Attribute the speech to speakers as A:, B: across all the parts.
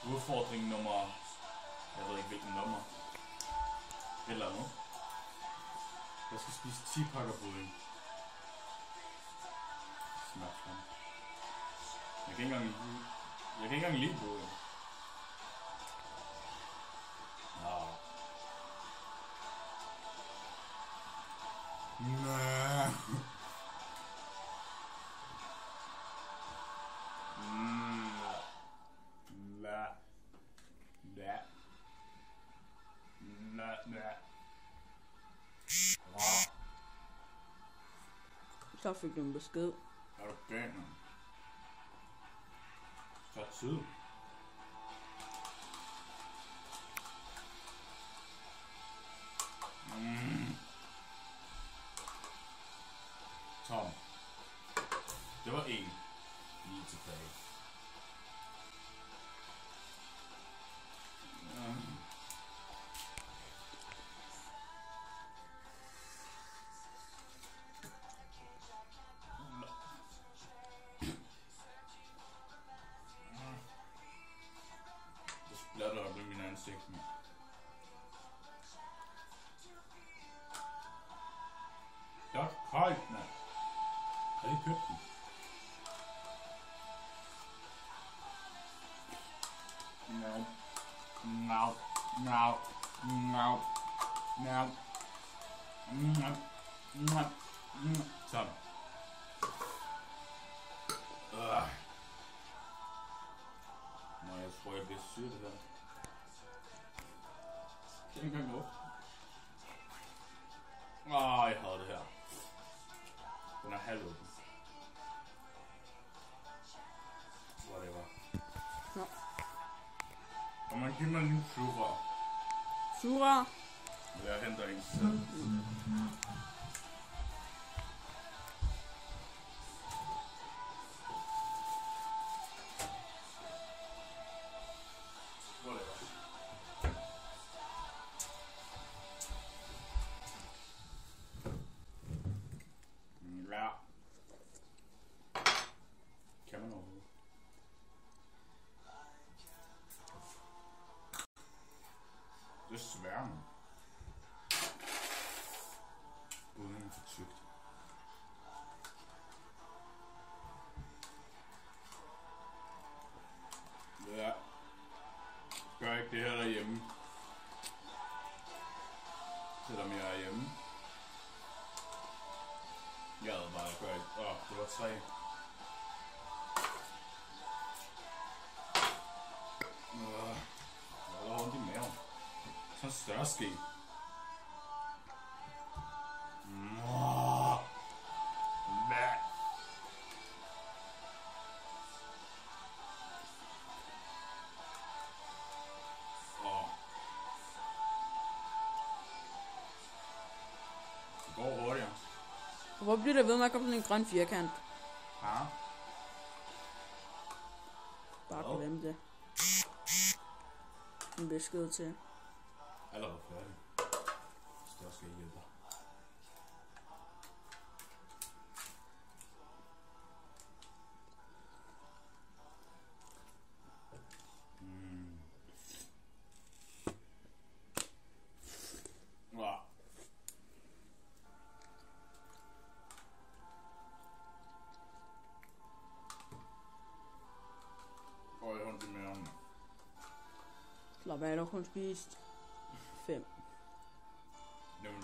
A: Udfordring nummer... Jeg ved ikke hvilken nummer. Eller andet. Jeg skal spise 10 pakker pudding. Snart frem. Jeg kan ikke engang lide pudding. Nå. Næh.
B: Så fik du en besked.
A: Er du gal, man? Så tid. Tom. Det var en. Lige tilbage. Splatter op i min ansigt, mand. Det er koldt, mand. Har de købt den? No. No. No. No. No. No. No. No. Sådan. Nå, jeg tror, jeg bliver syg det der. Det er ikke engang op. Jeg havde det her. Den er halvåben. Whatever.
B: Ja.
A: Og man giver mig en ny sugerør.
B: Sugerør?
A: Jeg henter en selv. Ja. Kan man overhovedet? Det er svært. Uden for tykt. Ja. Gør ikke det her derhjemme. Selvom jeg er hjemme. Jeg havde bare gør ikke. Det var 3. Jeg har ondt i maven. Så en større ske. Det går hurtigere.
B: Hvor bliver der ved med at komme sådan en grøn firkant?
A: Ja.
B: Bare glem det. En besked til.
A: Allerede færdig. Hvis det også skal hjælpe dig. Jeg har ondt i maven.
B: Slap af, du kun spist 5.
A: Jamen.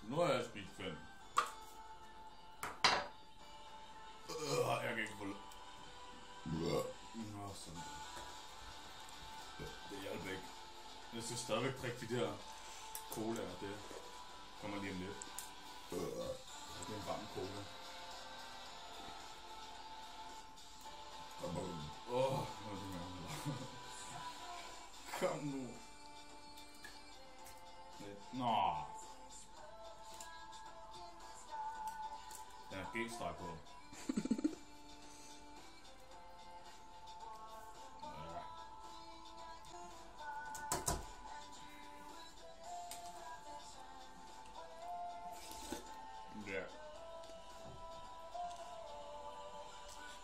A: Nu har jeg spist 5. Jeg kan ikke få det. Nå, sådan. Det hjælper ikke. Jeg skal stadigvæk drikke de der colaer, det kommer lige om lidt. Det er en varm cola. Kom nu. Nå. Den er G-streg på.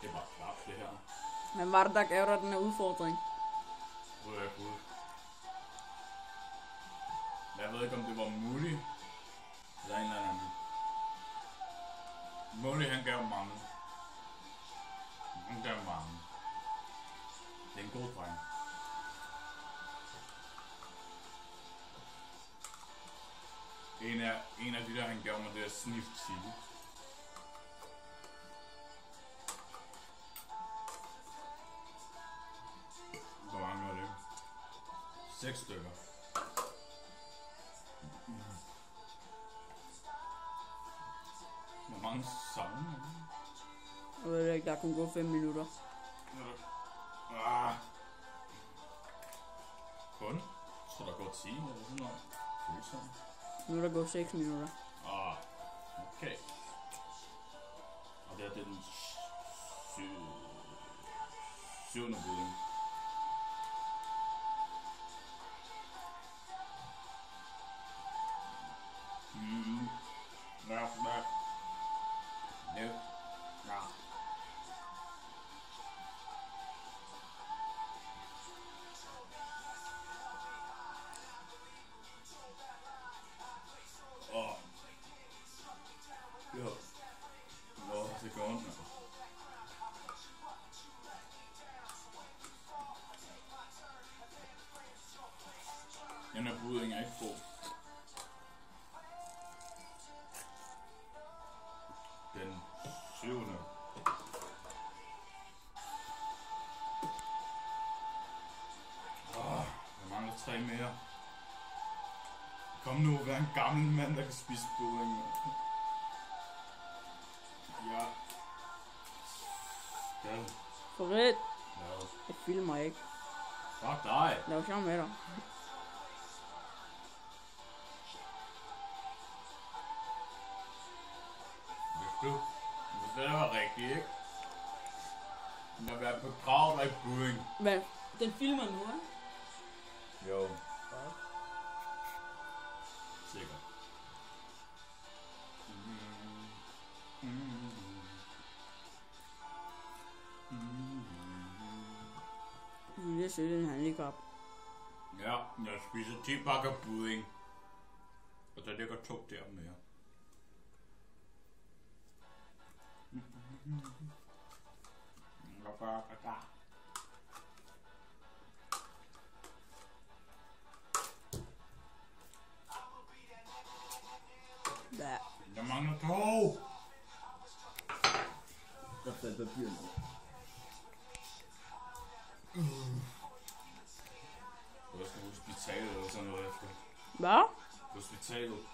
A: Det er bare klart, det her.
B: Men var det, der gav dig den her udfordring?
A: Det er cool. Jeg ved ikke, om det var muligt. Eller en eller anden. Muligt, han gav mange. Han gav mange. Det er en god dreng. En af de der, han gav mig, det er Sniff Chili. Hvor mange var det? 6 stykker. Hvor mange sange?
B: Jeg ved ikke, der kunne gå 5 minutter.
A: Kun? Jeg tror, der går 10 eller sådan noget. Følsom.
B: Nu er der gået 6 minutter.
A: Okay. Og det er den 7. budding. Ja. Det går ondt, altså. Den her budding er ikke god. Den 7. Jeg mangler 3 mere. Kom nu, vær en gammel mand, der kan spise budding. Ja. Ja.
B: Forret.
A: Ja.
B: Jeg filmer ikke.
A: Fuck dig.
B: Lav sjov med dig.
A: Hvis det var rigtigt, ikke? Den har været begravet dig i budding.
B: Hvad? Den filmer nu, ikke?
A: Jo. Sikkert.
B: Du vil lige søge den handicap.
A: Ja, jeg spiser 10 pakker budding. Og der ligger 2 der mere.
B: Ja.
A: Jeg mangler 2.
C: Der faldt papir ned.
A: Du skal hospitalet eller sådan noget efter.
B: Hvad?
A: Hospitalet.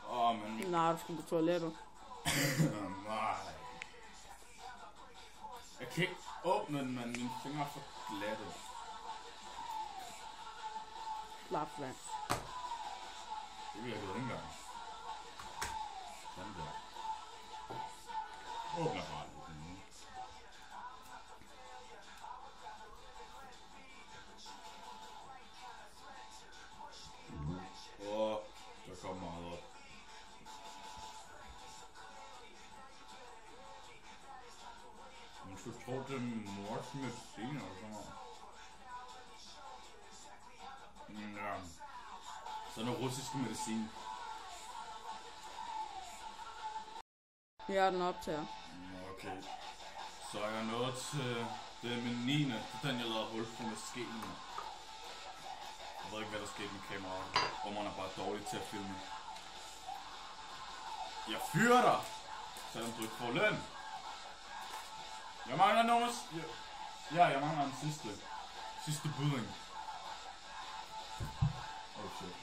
A: Men...
B: Nej, du skal på toilettet.
A: Nej. Jeg kan ikke åbne den, men mine fingre er for glatte.
B: Slaps vand.
A: Det virker ikke engang. Sådan der. Åbner bare lidt. Der kommer meget op. Man skulle tro, det er mors medicin eller sådan noget. Ja. Sådan noget russisk medicin.
B: Jeg har den optager.
A: Okay. Så er jeg nået til det med 9. Det er den, jeg lavede hul på med skeen. Jeg ved ikke, hvad der skete med kameraet. Og man er bare dårlig til at filme. Jeg fyrer dig, selvom du ikke får løn. Jeg mangler nummer... Ja, jeg mangler den sidste budding. Oh shit.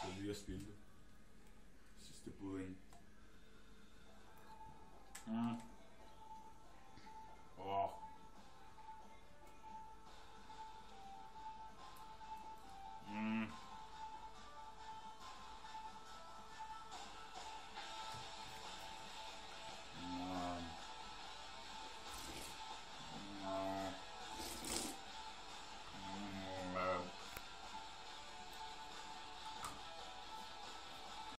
A: Det er lige at spille det.